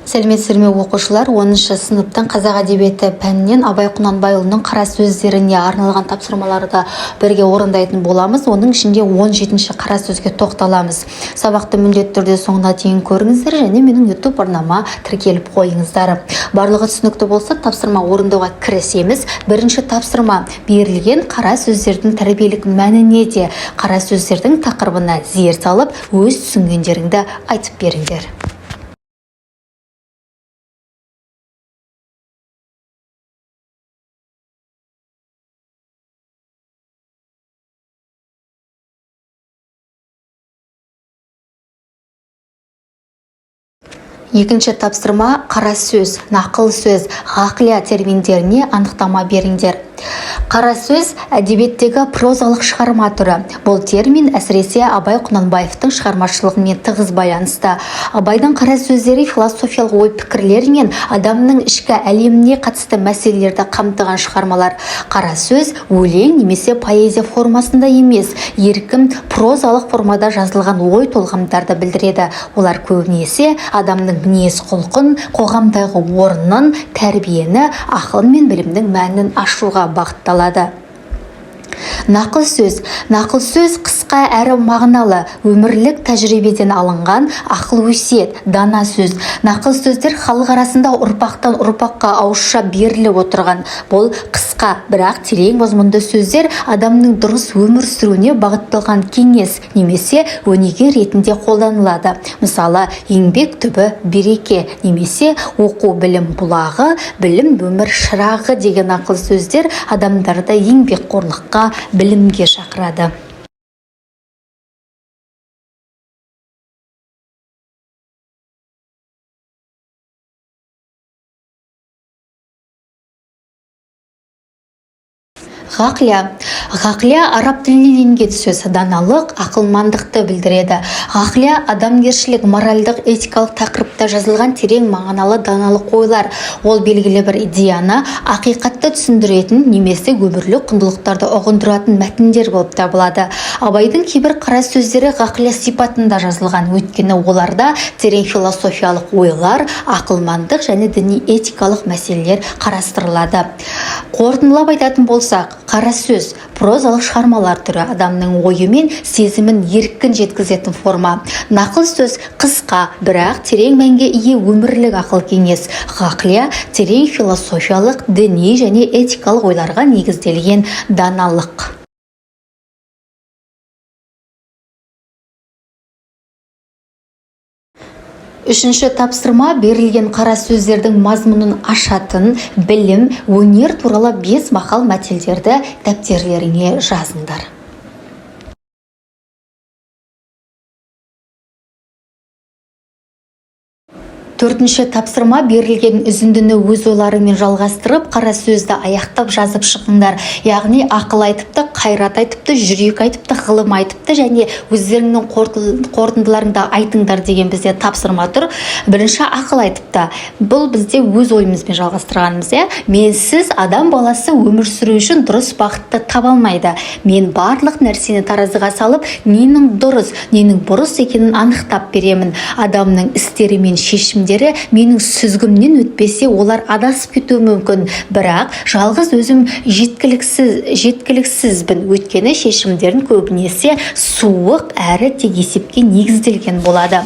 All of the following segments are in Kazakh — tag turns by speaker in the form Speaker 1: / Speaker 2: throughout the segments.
Speaker 1: Сәлеметсіздер ме оқушылар, 10-шы сыныптың қазақ әдебиеті пәнінен Абай Құнанбайұлының қара сөздеріне арналған тапсырмаларды бірге орындайтын боламыз. Оның ішінде 17-ші қара сөзге тоқталамыз. Сабақты міндетті түрде соңына дейін көріңіздер және менің YouTube арнама тіркеліп қойыңыздар. Барлығы түсінікті болса, тапсырма орындауға кірісеміз. Бірінші тапсырма: берілген қара сөздердің тәрбиелік мәніне де қара сөздердің тақырыбына зер салып, өз түсінгендеріңді айтып беріңдер. Екінші тапсырма: қара сөз, нақыл сөз, ғақлия терминдеріне анықтама беріңдер. Қара сөз әдебиеттегі прозалық шығарма түрі. Бұл термин әсіресе Абай Құнанбаевтың шығармашылығымен тығыз байланысты. Абайдың қара сөздері философиялық ой пікірлер мен адамның ішкі әлеміне қатысты мәселелерді қамтыған шығармалар. Қара сөз өлең немесе поэзия формасында емес, еркін прозалық формада жазылған ой толғамдарды білдіреді. Олар көбінесе адамның мінез-құлқын, қоғамдағы орнын, тәрбиені, ақыл мен білімнің мәнін ашуға бағытталады. Нақыл сөз қысқа әрі мағыналы, өмірлік тәжірибеден алынған ақыл өсиет, дана сөз. Нақыл сөздер халық арасында ұрпақтан ұрпаққа ауызша беріліп отырған. Бұл қысқа, бірақ терең мазмұнды сөздер адамның дұрыс өмір сүруіне бағытталған кеңес немесе өнеге ретінде қолданылады. Мысалы, еңбек түбі береке немесе оқу білім бұлағы, білім өмір шырағы деген нақыл сөздер адамдарды еңбекқорлыққа, білімге шақырады. Ғақлия араб тілінен енген сөз, даналық, ақылмандықты білдіреді. Ғақлия адамгершілік, моральдық, этикалық тақырыпта жазылған терең мағыналы даналық ойлар. Ол белгілі бір идеяны ақиқатты түсіндіретін немесе өмірлік құндылықтарды ұғындыратын мәтіндер болып табылады. Абайдың кейбір қара сөздері ғақлия сипатында жазылған, өйткені оларда терең философиялық ойлар, ақылмандық және діни этикалық мәселелер қарастырылады. Қорытындылап айтатын болсақ, қара сөз прозалық шығармалар түрі, адамның ойы мен сезімін еркін жеткізетін форма. Нақыл сөз қысқа, бірақ терең мәнге ие өмірлік ақыл кеңес. Ғақлия терең философиялық, діни және этикалық ойларға негізделген даналық. Үшінші тапсырма: берілген қара сөздердің мазмұнын ашатын білім, өнер туралы 5 мақал мәтелдерді дәптерлеріңе жазыңдар. Төртінші тапсырма: берілген үзіндіні өз ойларымен жалғастырып, қара сөзді аяқтап жазып шығыңдар. Яғни ақыл айтыпты, қайрат айтыпты, жүрек айтыпты, ғылым айтыпты және өздеріңнің қорытындыларыңды айтыңдар деген бізде тапсырма тұр. Бірінші ақыл айтыпты. Бұл бізде өз ойымызбен жалғастырғанымыз. Менсіз адам баласы өмір сүру үшін дұрыс бағытты таба алмайды. Мен барлық нәрсені таразыға салып, ненің дұрыс, ненің бұрыс екенін анықтап беремін. Адамның істері мен шешімдері менің сүзгімнен өтпесе, олар адасып кетуі мүмкін. Бірақ жалғыз өзім жеткіліксізбін. Өйткені шешімдерін көбінесе суық әрі тек есепке негізделген болады.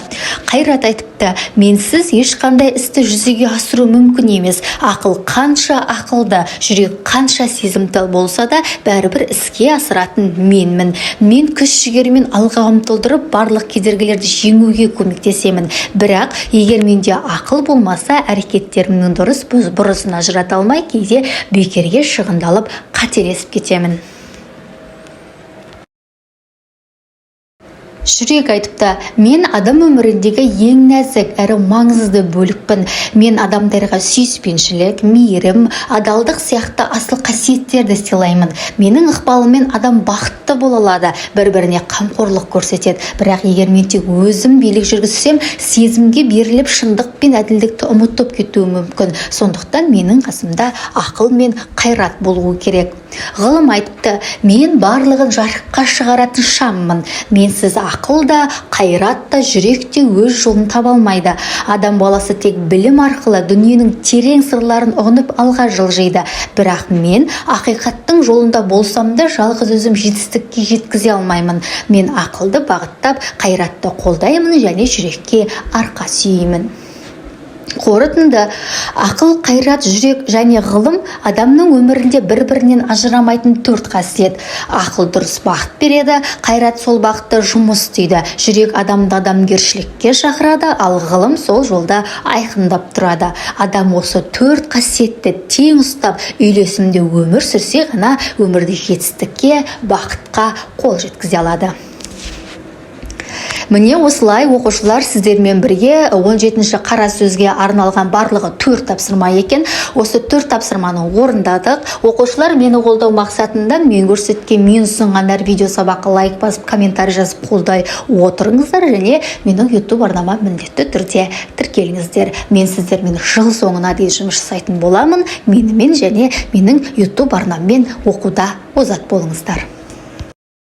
Speaker 1: Қайрат айтыпты. Менсіз ешқандай істі жүзеге асыру мүмкін емес. Ақыл қанша ақылды, жүрек қанша сезімтал болса да, бәрібір іске асыратын менмін. Мен күш-жігермен алға ұмтылдырып, барлық кедергілерді жеңуге көмектесемін. Бірақ егер менде ақыл болмаса, әрекеттерімнің дұрыс бұрысын ажырата алмай, кейде бекерге шығындалып қателесіп кетемін. Жүрек айтыпты. Мен адам өміріндегі ең нәзік әрі маңызды бөлікпін. Мен адамдарға сүйіспеншілік, мейірім, адалдық сияқты асыл қасиеттерді сыйлаймын. Менің ықпалыммен адам бақытты бола алады, бір-біріне қамқорлық көрсетеді. Бірақ егер мен тек өзім билік жүргізсем, сезімге беріліп шындық пен әділдікті ұмытып кетуі мүмкін. Сондықтан менің қасымда ақыл мен қайрат болуы керек. Ғылым айтыпты. Мен барлығын жарыққа шығаратын шаммын. Менсіз ақыл да, қайрат та, жүрек те өз жолын таба алмайды. Адам баласы тек білім арқылы дүниенің терең сырларын ұғынып алға жылжиды. Бірақ мен ақиқаттың жолында болсам да жалғыз өзім жетістікке жеткізе алмаймын. Мен ақылды бағыттап, қайратты қолдаймын және жүрекке арқа сүйеймін. Қорытынды, ақыл, қайрат, жүрек және ғылым адамның өмірінде бір-бірінен ажырамайтын 4 қасиет. Ақыл дұрыс бағыт береді, қайрат сол бағытта жұмыс істейді, жүрек адамды адамгершілікке шақырады, ал ғылым сол жолда айқындап тұрады. Адам осы 4 қасиетті тең ұстап, үйлесімде өмір сүрсе ғана өмірде жетістікке, бақытқа қол жеткізе алады. Міне осылай оқушылар сіздермен бірге 17-ші қара сөзге арналған барлығы 4 тапсырма екен. Осы 4 тапсырманы орындадық. Оқушылар мені қолдау мақсатында мен көрсеткен, мен ұсынған әр видео сабаққа лайк басып, комментарий жазып қолдай отырыңыздар және менің YouTube арнама міндетті түрде тіркеліңіздер. Мен сіздермен жыл соңына дейін жұмыс жасайтын боламын. Менімен және менің YouTube арнаммен оқуда озат болыңыздар.